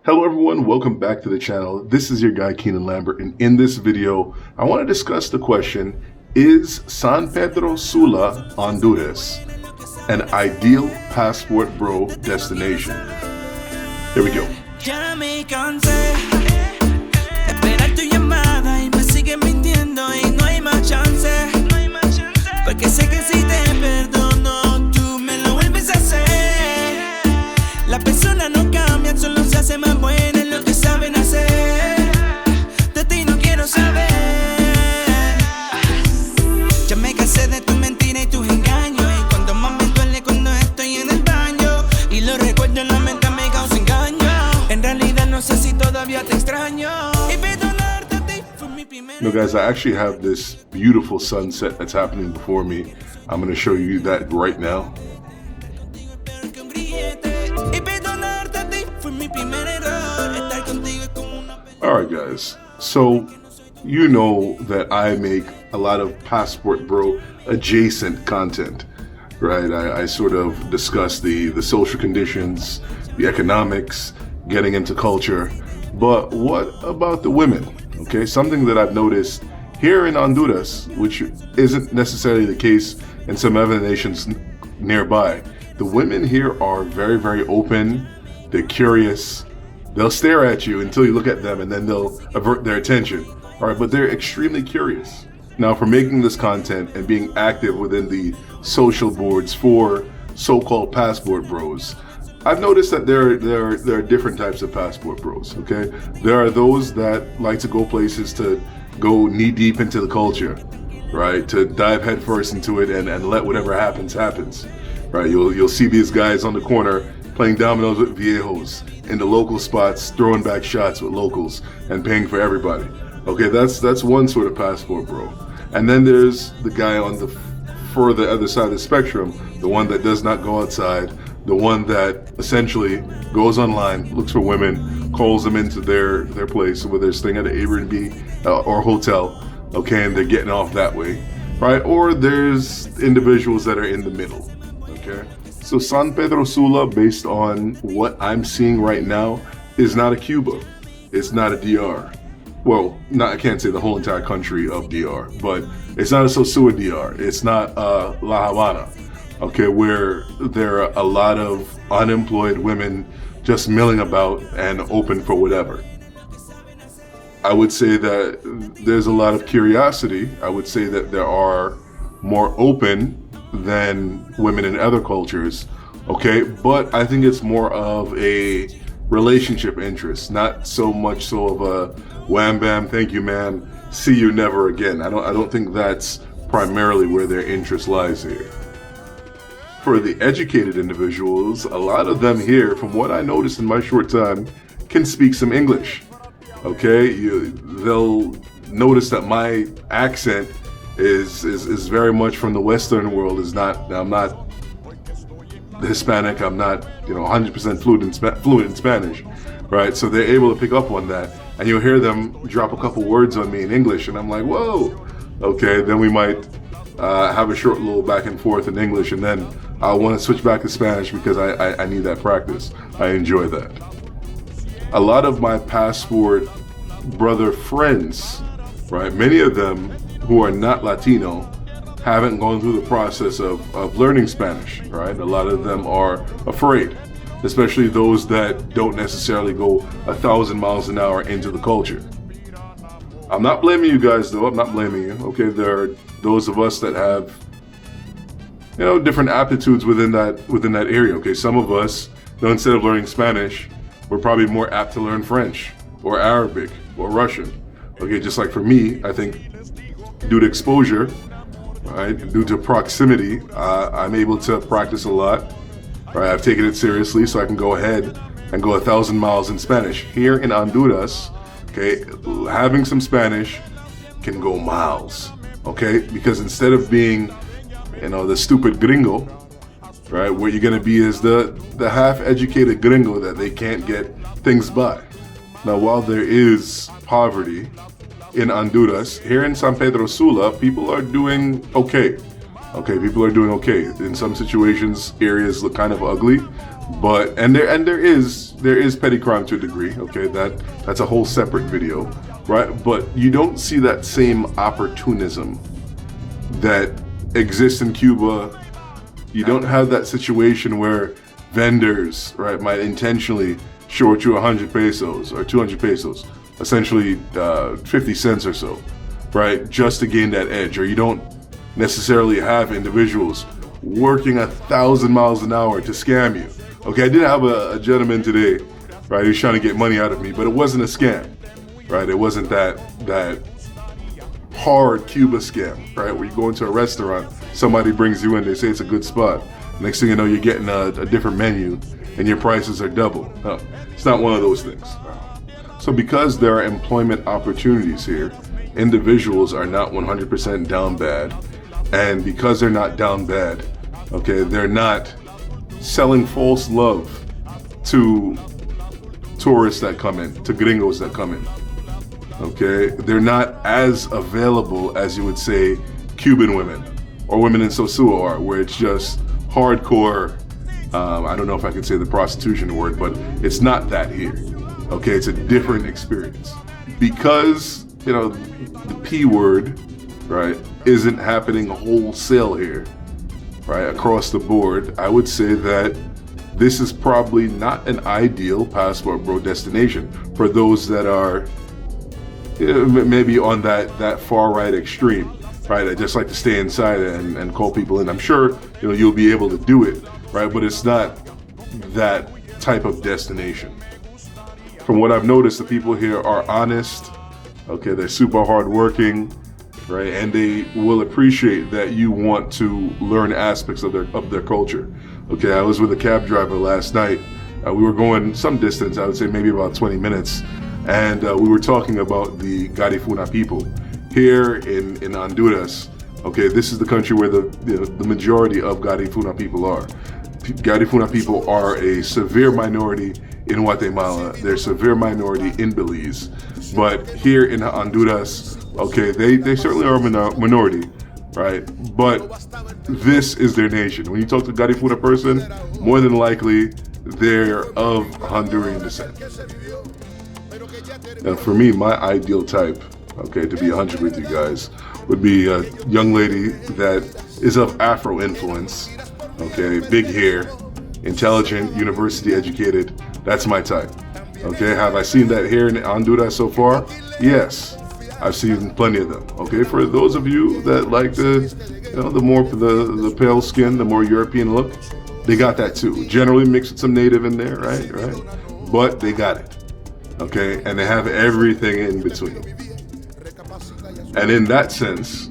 Hello everyone, welcome back to the channel. This is your guy Keenan Lambert, and in this video I want to discuss the question, is San Pedro Sula, Honduras an ideal passport bro destination? Here we go. You know, guys, I actually have this beautiful sunset that's happening before me. I'm going to show you that right now. Alright guys, so you know that I make a lot of passport bro adjacent content, right? I sort of discuss the social conditions, the economics, getting into culture, but what about the women? Okay, something that I've noticed here in Honduras, which isn't necessarily the case in some other nations nearby. The women here are very, very open, they're curious, they'll stare at you until you look at them and then they'll avert their attention. All right, but they're extremely curious. Now, for making this content and being active within the social boards for so-called passport bros, I've noticed that there are different types of passport bros, okay? There are those that like to go places to go knee deep into the culture, right? To dive headfirst into it and let whatever happens, right? You'll see these guys on the corner playing dominoes with viejos, in the local spots, throwing back shots with locals and paying for everybody. Okay, that's one sort of passport bro. And then there's the guy on the further other side of the spectrum, the one that does not go outside, the one that essentially goes online, looks for women, calls them into their place, whether they're staying at an Airbnb or hotel, okay, and they're getting off that way, right? Or there's individuals that are in the middle, okay? So San Pedro Sula, based on what I'm seeing right now, is not a Cuba. It's not a DR. Well, I can't say the whole entire country of DR, but it's not a Sosua DR. It's not La Habana. Okay, where there are a lot of unemployed women just milling about and open for whatever. I would say that there's a lot of curiosity. I would say that there are more open than women in other cultures, okay? But I think it's more of a relationship interest, not so much so of a wham bam, thank you ma'am, see you never again. I don't think that's primarily where their interest lies here. For the educated individuals, a lot of them here, from what I noticed in my short time, can speak some English. Okay, they'll notice that my accent is very much from the Western world. I'm not Hispanic. I'm not 100% fluent in Spanish, right? So they're able to pick up on that, and you'll hear them drop a couple words on me in English, and I'm like, whoa. Okay, then we might have a short little back and forth in English, and then I'll want to switch back to Spanish because I need that practice. I enjoy that. A lot of my passport brother friends, right, many of them who are not Latino, haven't gone through the process of learning Spanish, right? A lot of them are afraid, especially those that don't necessarily go 1,000 miles an hour into the culture. I'm not blaming you guys though, I'm not blaming you, okay? There are those of us that have different aptitudes within that area, okay? Some of us, instead of learning Spanish, we're probably more apt to learn French or Arabic or Russian, okay? Just like for me, I think due to exposure, right, due to proximity, I'm able to practice a lot, right? I've taken it seriously, so I can go ahead and go 1,000 miles in Spanish. Here in Honduras, okay, having some Spanish can go miles, okay? Because instead of being the stupid gringo, right? What you're gonna be is the half-educated gringo that they can't get things by. Now, while there is poverty in Honduras, here in San Pedro Sula, people are doing okay. Okay, people are doing okay. In some situations, areas look kind of ugly, But there is petty crime to a degree. Okay, that's a whole separate video, right? But you don't see that same opportunism that exists in Cuba. You don't have that situation where vendors, right, might intentionally short you 100 pesos or 200 pesos, essentially 50 cents or so, right, just to gain that edge. Or you don't necessarily have individuals working 1,000 miles an hour to scam you. Okay, I did have a gentleman today, right, who's trying to get money out of me, but it wasn't a scam, right? It wasn't that hard Cuba scam, right, where you go into a restaurant, somebody brings you in, they say it's a good spot. Next thing you know, you're getting a different menu and your prices are double. No, it's not one of those things. So because there are employment opportunities here, individuals are not 100% down bad. And because they're not down bad, okay, they're not selling false love to tourists that come in, to gringos that come in. Okay, they're not as available as you would say Cuban women or women in Sosua are, where it's just hardcore. I don't know if I can say the prostitution word, but it's not that here. Okay, it's a different experience because the P word, right, isn't happening wholesale here, right, across the board. I would say that this is probably not an ideal passport bro destination for those that are maybe on that far right extreme, right? I just like to stay inside and call people in. I'm sure you'll be able to do it, right? But it's not that type of destination. From what I've noticed, the people here are honest. Okay, they're super hardworking, right? And they will appreciate that you want to learn aspects of their culture. Okay, I was with a cab driver last night. We were going some distance, I would say maybe about 20 minutes. And we were talking about the Garifuna people here in Honduras. Okay, this is the country where the majority of Garifuna people are. Garifuna people are a severe minority in Guatemala. They're a severe minority in Belize. But here in Honduras, okay, they certainly are a minority, right? But this is their nation. When you talk to a Garifuna person, more than likely they're of Honduran descent. Now, for me, my ideal type, okay, to be 100 with you guys, would be a young lady that is of Afro influence, okay, big hair, intelligent, university educated. That's my type. Okay, have I seen that here in Honduras so far? Yes, I've seen plenty of them. Okay, for those of you that like the pale skin, the more European look, they got that too. Generally mixed with some native in there, right? But they got it. Okay, and they have everything in between. And in that sense,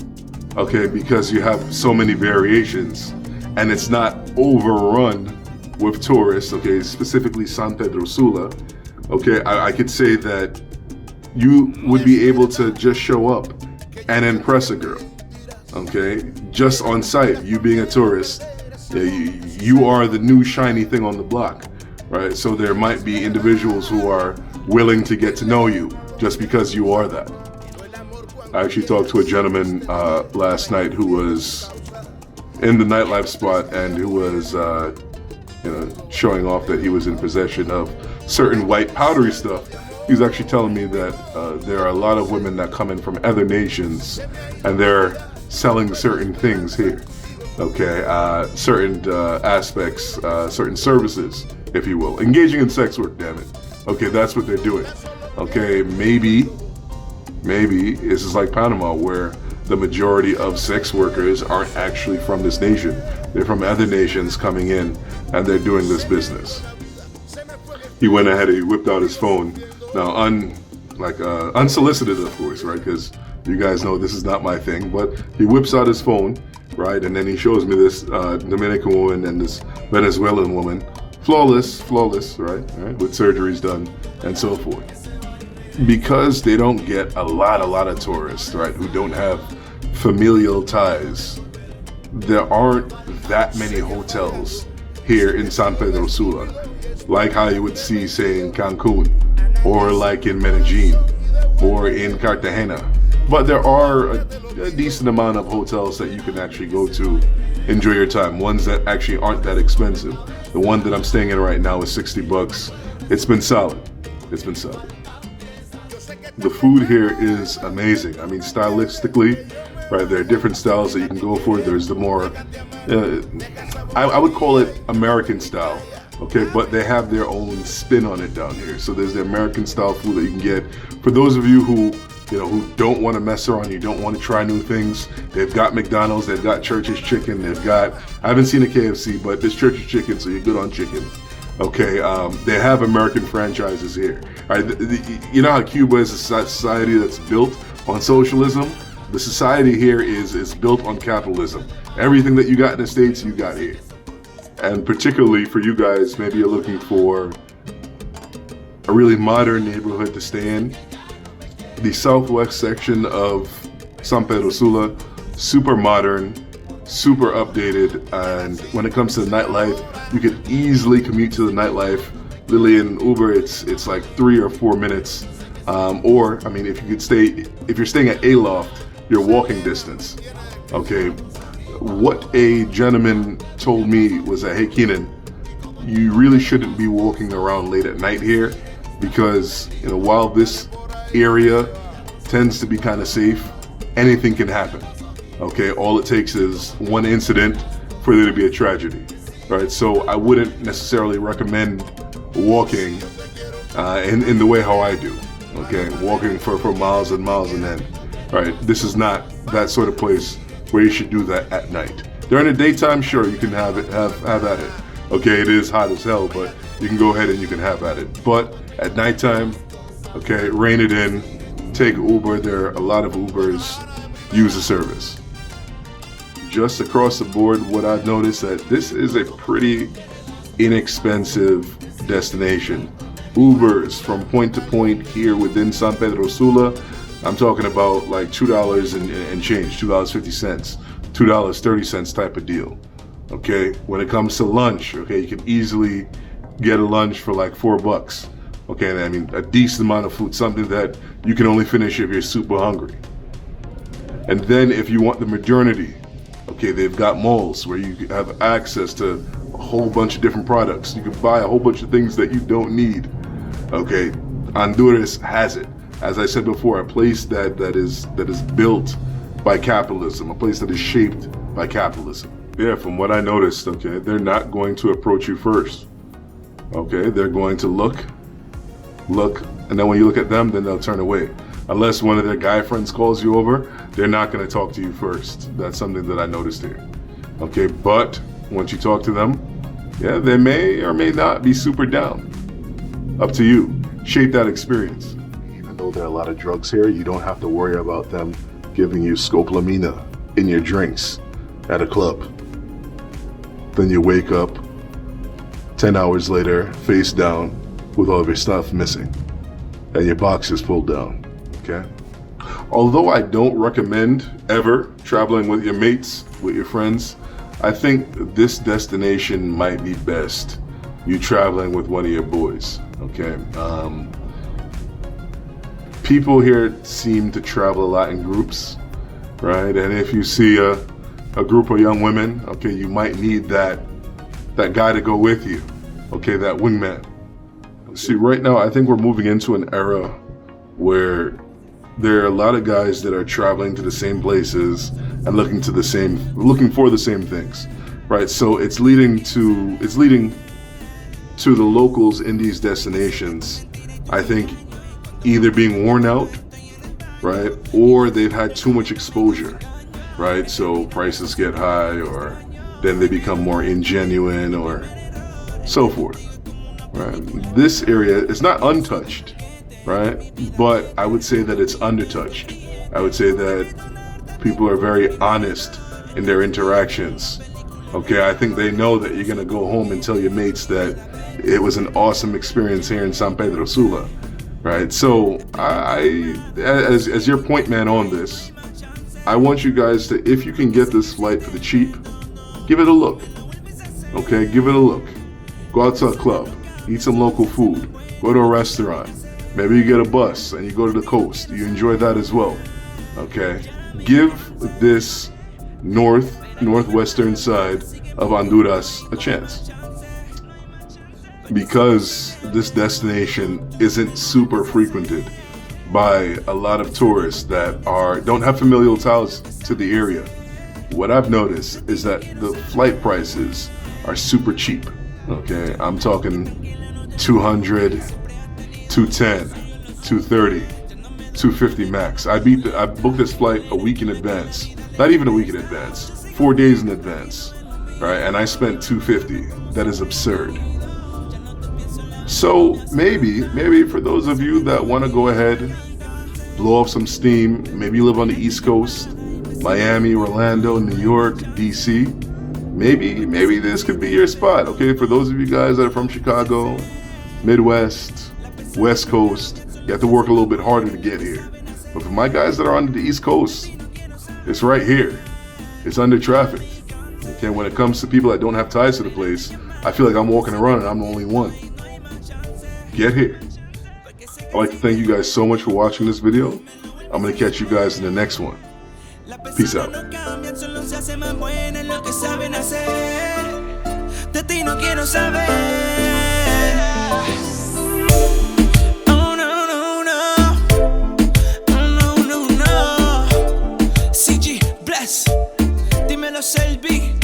okay, because you have so many variations and it's not overrun with tourists, okay, specifically San Pedro Sula, okay, I could say that you would be able to just show up and impress a girl, okay, just on sight. You being a tourist, you are the new shiny thing on the block, right? So there might be individuals who are willing to get to know you just because you are that. I actually talked to a gentleman last night who was in the nightlife spot and who was showing off that he was in possession of certain white powdery stuff. He was actually telling me that there are a lot of women that come in from other nations and they're selling certain things here. Okay, certain aspects, certain services, if you will. Engaging in sex work, damn it. Okay, that's what they're doing. Okay, maybe this is like Panama, where the majority of sex workers aren't actually from this nation. They're from other nations coming in and they're doing this business. He went ahead and he whipped out his phone. Now, unsolicited, of course, right? Because you guys know this is not my thing, but he whips out his phone, right? And then he shows me this Dominican woman and this Venezuelan woman. Flawless, right? With surgeries done and so forth. Because they don't get a lot of tourists, right, who don't have familial ties, there aren't that many hotels here in San Pedro Sula, like how you would see, say, in Cancun, or like in Medellin, or in Cartagena. But there are a decent amount of hotels that you can actually go to, enjoy your time, ones that actually aren't that expensive. The one that I'm staying in right now is $60. It's been solid. It's been solid. The food here is amazing. I mean, stylistically, right, there are different styles that you can go for. There's the more, I would call it American style, okay, but they have their own spin on it down here. So there's the American style food that you can get. For those of you who don't want to mess around, you don't want to try new things, they've got McDonald's, they've got Church's Chicken, I haven't seen a KFC, but there's Church's Chicken, so you're good on chicken. Okay, they have American franchises here. All right, you know how Cuba is a society that's built on socialism? The society here is built on capitalism. Everything that you got in the States, you got here. And particularly for you guys, maybe you're looking for a really modern neighborhood to stay in. The southwest section of San Pedro Sula, super modern, super updated, and when it comes to the nightlife, you could easily commute to the nightlife. Literally in Uber, it's like 3 or 4 minutes. Or, I mean, if you're staying at Aloft, you're walking distance. Okay, what a gentleman told me was that, hey Keenan, you really shouldn't be walking around late at night here, because while this area tends to be kind of safe, anything can happen. Okay, all it takes is one incident for there to be a tragedy, right? So I wouldn't necessarily recommend walking in the way how I do. Okay, walking for miles and miles and then, right? This is not that sort of place where you should do that at night. During the daytime, sure, you can have at it. Okay, it is hot as hell, but you can go ahead and you can have at it. But at nighttime, okay, rein it in, take Uber. There are a lot of Ubers. Use the service. Just across the board, what I've noticed that this is a pretty inexpensive destination. Ubers from point to point here within San Pedro Sula, I'm talking about like $2 and change, $2.50, $2.30 type of deal. Okay, when it comes to lunch, okay, you can easily get a lunch for like $4. Okay, I mean, a decent amount of food, something that you can only finish if you're super hungry. And then if you want the modernity, okay, they've got malls where you have access to a whole bunch of different products. You can buy a whole bunch of things that you don't need. Okay, Honduras has it. As I said before, a place that is built by capitalism, a place that is shaped by capitalism. Yeah, from what I noticed, okay, they're not going to approach you first. Okay, they're going to look, and then when you look at them, then they'll turn away. Unless one of their guy friends calls you over, they're not going to talk to you first. That's something that I noticed here. Okay, but once you talk to them, yeah, they may or may not be super down. Up to you. Shape that experience. Even though there are a lot of drugs here, you don't have to worry about them giving you scopolamina in your drinks at a club. Then you wake up 10 hours later, face down, with all of your stuff missing, and your box is pulled down. Okay? Although I don't recommend ever traveling with your mates, with your friends, I think this destination might be best you traveling with one of your boys. Okay? People here seem to travel a lot in groups, right? And if you see a group of young women, okay, you might need that guy to go with you, okay, that wingman. See, right now, I think we're moving into an era where there are a lot of guys that are traveling to the same places and looking for the same things, right? So it's leading to the locals in these destinations, I think, either being worn out, right, or they've had too much exposure, right? So prices get high, or then they become more ingenuine, or so forth. Right. This area is not untouched, right? But I would say that it's undertouched. I would say that people are very honest in their interactions. Okay, I think they know that you're gonna go home and tell your mates that it was an awesome experience here in San Pedro Sula, right? So as your point man on this, I want you guys to, if you can get this flight for the cheap, give it a look. Okay, give it a look. Go out to a club. Eat some local food, go to a restaurant, maybe you get a bus and you go to the coast, you enjoy that as well, okay? Give this northwestern side of Honduras a chance. because this destination isn't super frequented by a lot of tourists that don't have familial ties to the area. What I've noticed is that the flight prices are super cheap. Okay, I'm talking 200, 210, 230, 250 max. I booked this flight a week in advance. Not even a week in advance. 4 days in advance. Right, and I spent 250. That is absurd. So maybe for those of you that want to go ahead, blow off some steam, maybe you live on the East Coast, Miami, Orlando, New York, DC, maybe this could be your spot. Okay, for those of you guys that are from Chicago, Midwest, West Coast, you have to work a little bit harder to get here. But for my guys that are on the East Coast, it's right here. It's under traffic. Okay, when it comes to people that don't have ties to the place, I feel like I'm walking around and I'm the only one. Get here. I'd like to thank you guys so much for watching this video. I'm going to catch you guys in the next one. Peace out. CG, bless, dímelo Selby.